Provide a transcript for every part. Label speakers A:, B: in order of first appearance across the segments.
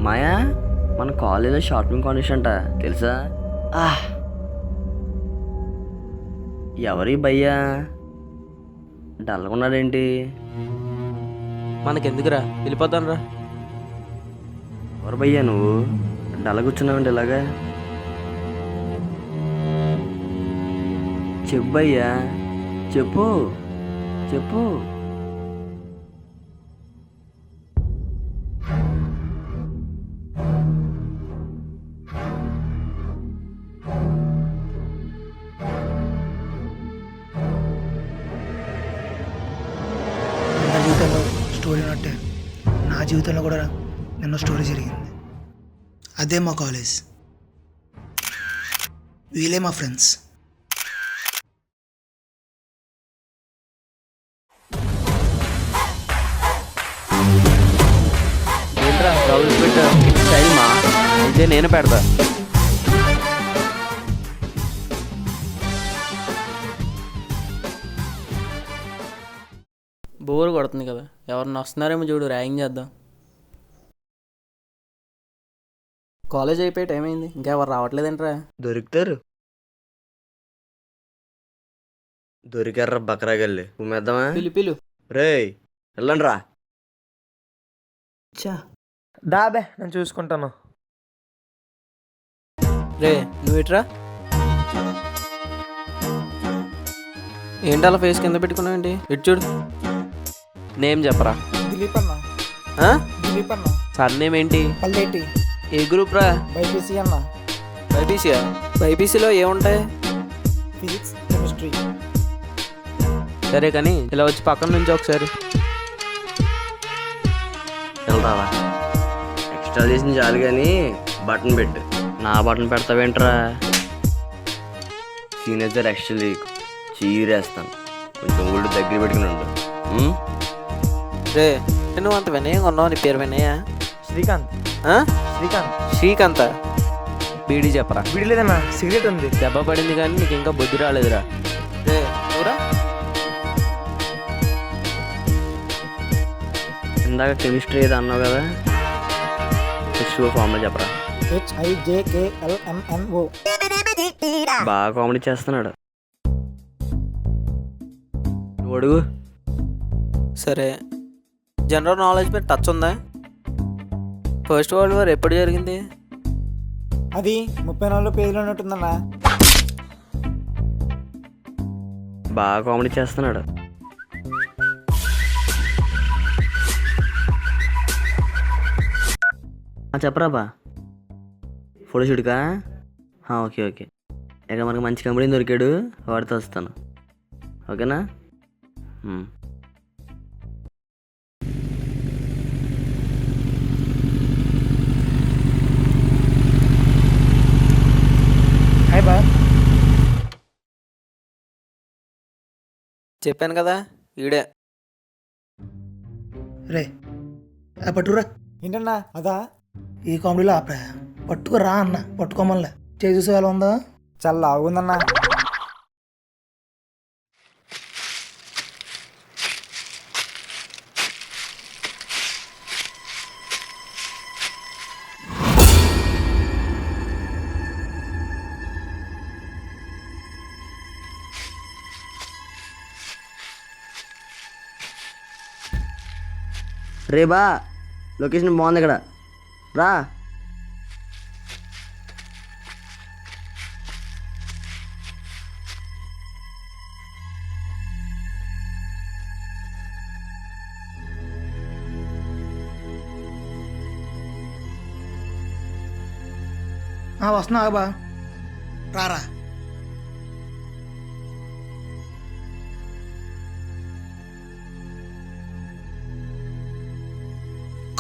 A: మాయా, మన కాలేజీలో short film competition అంట, తెలుసా? ఎవరి భయ్యా డల్గా ఉన్నాడేంటి?
B: మనకెందుకురా, వెళ్ళిపోతాను రా.
A: ఎవరు భయ్యా నువ్వు డల్గా కూర్చున్నావండి ఇలాగా? చెప్పు భయ్యా, చెప్పు చెప్పు.
C: నా జీవితంలో స్టోరీ ఉన్నట్టే నా జీవితంలో కూడా నిన్న స్టోరీ జరిగింది. అదే మా కాలేజ్, వీళ్ళే మా ఫ్రెండ్స్.
B: ఏంట్రా రౌండ్ పెట్టా స్టైల్ మా అయితే నేను పెడతా. బోర్ కొడుతుంది కదా, ఎవరన్నా వస్తున్నారేమో చూడు, ర్యాగింగ్ చేద్దాం. కాలేజ్ అయిపోయి టైం అయింది, ఇంకా ఎవరు రావట్లేదంట్రా.
A: దొరికారా బకరాగల్లి ఉమ్మేద్దామా?
B: పిలు
A: రేయ్ వెళ్ళండి రా.
D: దాబే నేను చూసుకుంటాను.
B: రే నువ్వు ఇట్రా. ఏంటి అలా ఫేస్ కింద పెట్టుకున్నావేంటి? ఇటు చూడు. నేమ్ చెప్పరా.
D: దిలీప్ అన్న. దిలీప్ అన్న.
B: సర్ నేమ్ ఏంటి?
D: పల్లెటి.
B: ఏ గ్రూప్ రా?
D: బైపీసీ అన్న.
B: బైపీసీయా? బైపీసీలో ఏముంటాయి?
D: Physics, chemistry.
B: సరే కానీ ఇలా వచ్చి పక్కన నుంచి ఒకసారి
A: వెళ్తావా? ఎక్స్ట్రా చేసిన చాలు కానీ బటన్ పెట్టు. నా బటన్ పెడతావేంట్రా? సీనియర్ ఎక్స్ట్రా లీక్ చీరేస్తాను, కొంచెం ఊళ్ళు దగ్గర పెట్టుకుని ఉండు.
B: రే నువ్వు అంత వినయంగా ఉన్నావు, నీ పేరు వినయ?
D: శ్రీకాంత్. శ్రీకాంత్.
B: శ్రీకాంత. బీడీ చెప్పరా.
D: వీడి లేదన్నా, సిగరెట్ ఉంది.
B: దెబ్బ పడింది కానీ నీకు ఇంకా బుద్ధి రాలేదురా. రే నువ్వురా.
A: ఇందాక కెమిస్ట్రీ ఏదో అన్నావు కదా, షూ ఫామ్లో చెప్పరా.
D: HIJKLMNO.
A: బాగా కామెడీ చేస్తున్నాడు. నువ్వు అడుగు.
B: సరే, జనరల్ నాలెడ్జ్ మీద టచ్ ఉందా? ఫస్ట్ వరల్డ్ వార్ ఎప్పుడు జరిగింది?
D: అది 34 పేజీలో ఉన్నట్టుందన్నా.
A: బాగా కామెడీ చేస్తున్నాడు. చెప్పరా బా, ఫోటో షూట్కా? ఓకే ఓకే, ఇక మనకు మంచి కంపెనీ దొరికాడు, వాడితో వస్తాను. ఓకేనా?
D: హాయ్ బా.
B: చెప్పాను కదా ఈడే.
C: రే పట్టుకురా.
D: ఏంటన్నా అదా?
C: ఈ కామెడీలో ఆపరా, పట్టుకురా అన్న. పట్టుకోమల్లే చేసి చూసే ఎలా ఉందా?
D: చాలా లాగుందన్నా.
A: రే బా, లొకేషన్ బాగుంది ఇక్కడ రా.
C: వస్తున్నా బా, రారా.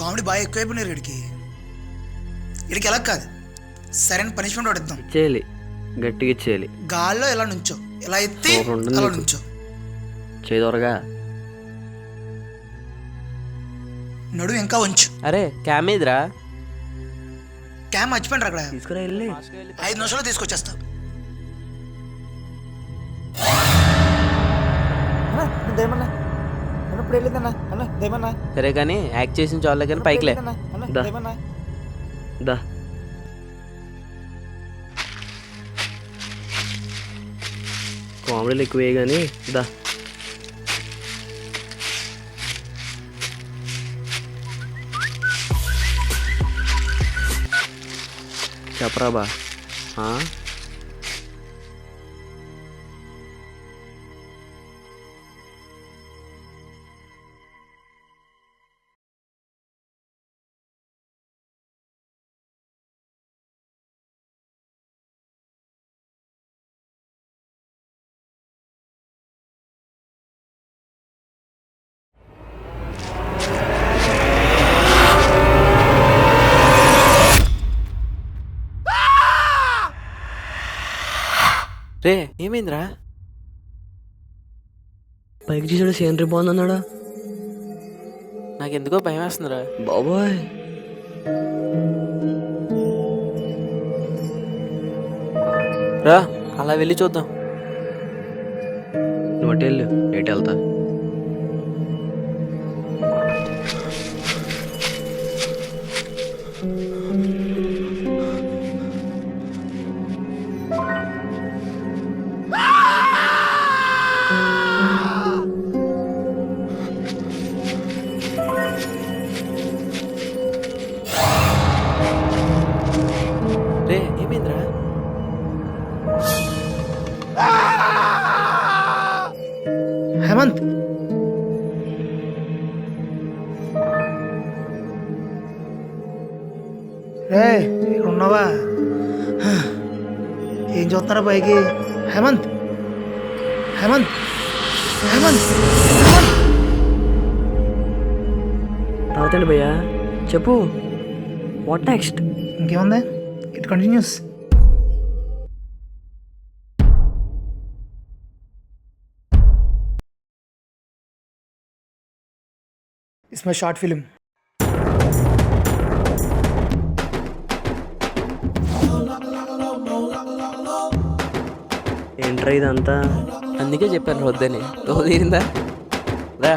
C: కామెడీ బాగా ఎక్కువైపోయినారు వీడికి. వీడికి ఎలా కాదు, సరైన పనిష్మెంట్ పడిద్దాం.
A: ఇచ్చేయాలి, గట్టిగా ఇచ్చేయాలి.
C: గాల్లో ఎలా నుంచో, ఎలా ఎత్తి అలా నుంచో.
A: చేదోరగా
C: నడువు ఇంకా ఉంచు.
B: అరే క్యామేదిరా.
C: క్యామ్ మర్చిపోయినరా అక్కడ?
A: తీసుకురా వెళ్ళి.
C: 5 నిమిషాలు తీసుకొచ్చేస్తా.
D: దేమన్నా ఇప్పుడు వెళ్ళిందన్నా. అన్న దేమన్నా.
B: సరే కానీ యాక్ట్ చేసిన చాలే కానీ పైకిలే.
D: దేమన్నా.
A: దా కామెడీలు ఎక్కువే కానీ దా చెప్పరా బా ఆ?
B: రే ఏమైందిరా?
A: పైకి చూసాడు సీనరీ బాగుందన్నాడా.
B: నాకెందుకో భయం వేస్తుందిరా.
A: బాబోయ్
B: రా అలా వెళ్ళి చూద్దాం.
A: నువ్వు అటు వెళ్ళు, ఎటు వెళ్తా.
B: రే ఏమైందిరా?
C: హేమంత్ రే ఇక్కడ ఉన్నావా? ఏం చూస్తున్నారా పైకి? హేమంత్ హేమంత్ హేమంత్
A: తర్వాత ఏంటి భయ్యా చెప్పు, వాట్ నెక్స్ట్?
C: ఇంకేముంది, it continues. It's my short film.
A: ఏంట్రా ఇదంతా?
B: అందుకే చెప్పాను వద్దని. తీరిందా? రా